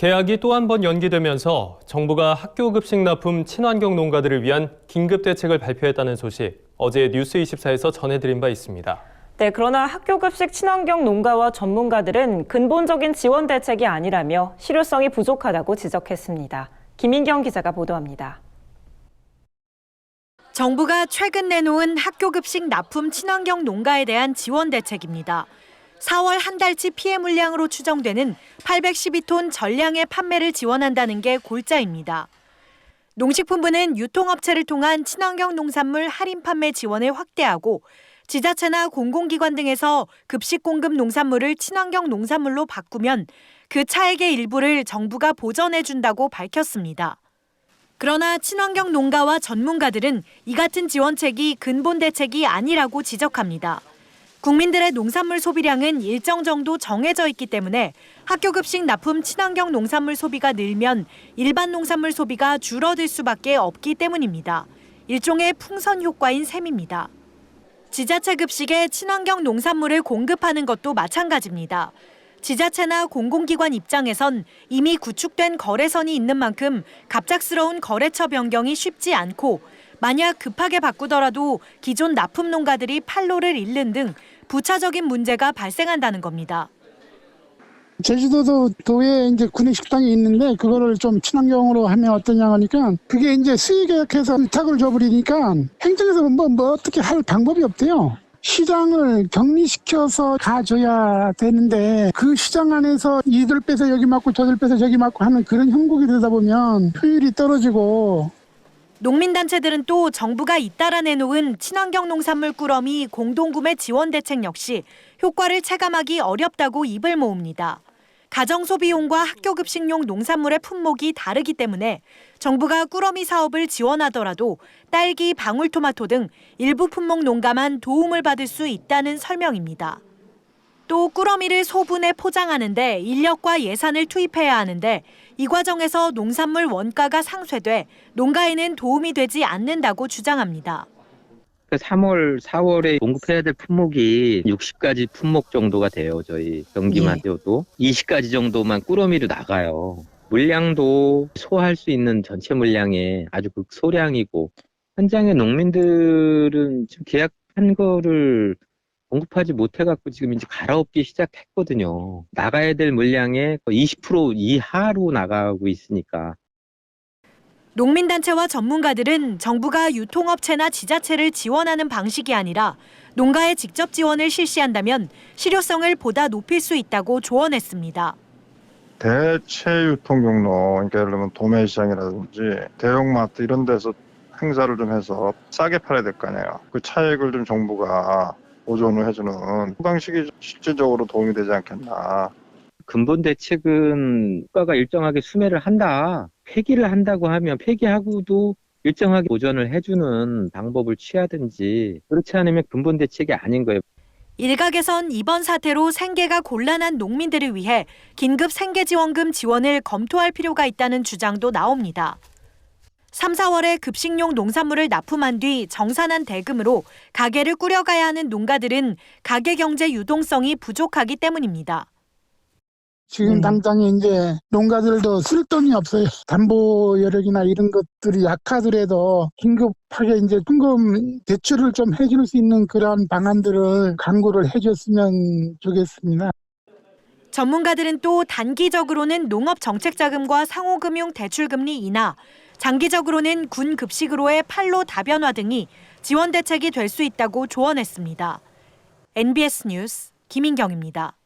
개학이 또 한 번 연기되면서 정부가 학교 급식 납품 친환경 농가들을 위한 긴급 대책을 발표했다는 소식 어제 뉴스24에서 전해드린 바 있습니다. 네, 그러나 학교 급식 친환경 농가와 전문가들은 근본적인 지원 대책이 아니라며 실효성이 부족하다고 지적했습니다. 김인경 기자가 보도합니다. 정부가 최근 내놓은 학교 급식 납품 친환경 농가에 대한 지원 대책입니다. 4월 한 달치 피해 물량으로 추정되는 812톤 전량의 판매를 지원한다는 게 골자입니다. 농식품부는 유통업체를 통한 친환경 농산물 할인 판매 지원을 확대하고 지자체나 공공기관 등에서 급식 공급 농산물을 친환경 농산물로 바꾸면 그 차액의 일부를 정부가 보전해준다고 밝혔습니다. 그러나 친환경 농가와 전문가들은 이 같은 지원책이 근본 대책이 아니라고 지적합니다. 국민들의 농산물 소비량은 일정 정도 정해져 있기 때문에 학교 급식 납품 친환경 농산물 소비가 늘면 일반 농산물 소비가 줄어들 수밖에 없기 때문입니다. 일종의 풍선 효과인 셈입니다. 지자체 급식에 친환경 농산물을 공급하는 것도 마찬가지입니다. 지자체나 공공기관 입장에선 이미 구축된 거래선이 있는 만큼 갑작스러운 거래처 변경이 쉽지 않고 만약 급하게 바꾸더라도 기존 납품 농가들이 판로를 잃는 등 부차적인 문제가 발생한다는 겁니다. 제주도도 도에 이제 구내식당이 있는데 그거를 좀 친환경으로 하면 어떠냐 하니까 그게 이제 수의계약해서 위탁을 줘버리니까 행정에서 뭐 어떻게 할 방법이 없대요. 시장을 격리시켜서 가줘야 되는데 그 시장 안에서 이들 빼서 여기 맞고 저들 빼서 저기 맞고 하는 그런 형국이 되다 보면 효율이 떨어지고. 농민단체들은 또 정부가 잇따라 내놓은 친환경 농산물 꾸러미 공동구매 지원 대책 역시 효과를 체감하기 어렵다고 입을 모읍니다. 가정소비용과 학교급식용 농산물의 품목이 다르기 때문에 정부가 꾸러미 사업을 지원하더라도 딸기, 방울토마토 등 일부 품목 농가만 도움을 받을 수 있다는 설명입니다. 또 꾸러미를 소분해 포장하는데 인력과 예산을 투입해야 하는데 이 과정에서 농산물 원가가 상쇄돼 농가에는 도움이 되지 않는다고 주장합니다. 3월, 4월에 공급해야 될 품목이 60가지 품목 정도가 돼요. 저희 경기만 해도 20가지 정도만 꾸러미로 나가요. 물량도 소화할 수 있는 전체 물량의 아주 극소량이고 현장의 농민들은 지금 계약한 거를 공급하지 못해갖고 지금 이제 갈아엎기 시작했거든요. 나가야 될 물량의 20% 이하로 나가고 있으니까. 농민단체와 전문가들은 정부가 유통업체나 지자체를 지원하는 방식이 아니라 농가에 직접 지원을 실시한다면 실효성을 보다 높일 수 있다고 조언했습니다. 대체 유통 경로, 그러니까 예를 들면 도매시장이라든지 대형마트 이런 데서 행사를 좀 해서 싸게 팔아야 될 거 아니에요. 그 차익을 좀 정부가 보존을 해주는 방식이 실질적으로 도움이 되지 않겠나. 근본 대책은 국가가 일정하게 수매를 한다. 폐기를 한다고 하면 폐기하고도 일정하게 보전을 해주는 방법을 취하든지 그렇지 않으면 근본 대책이 아닌 거예요. 일각에선 이번 사태로 생계가 곤란한 농민들을 위해 긴급 생계지원금 지원을 검토할 필요가 있다는 주장도 나옵니다. 3, 4월에 급식용 농산물을 납품한 뒤 정산한 대금으로 가게를 꾸려가야 하는 농가들은 가게 경제 유동성이 부족하기 때문입니다. 지금 당장에 이제 농가들도 쓸 돈이 없어요. 담보 여력이나 이런 것들이 약하더라도 긴급하게 이제 현금 대출을 좀 해줄 수 있는 그러한 방안들을 강구를 해줬으면 좋겠습니다. 전문가들은 또 단기적으로는 농업정책자금과 상호금융 대출금리 인하, 장기적으로는 군 급식으로의 판로 다변화 등이 지원 대책이 될 수 있다고 조언했습니다. NBS 뉴스 김인경입니다.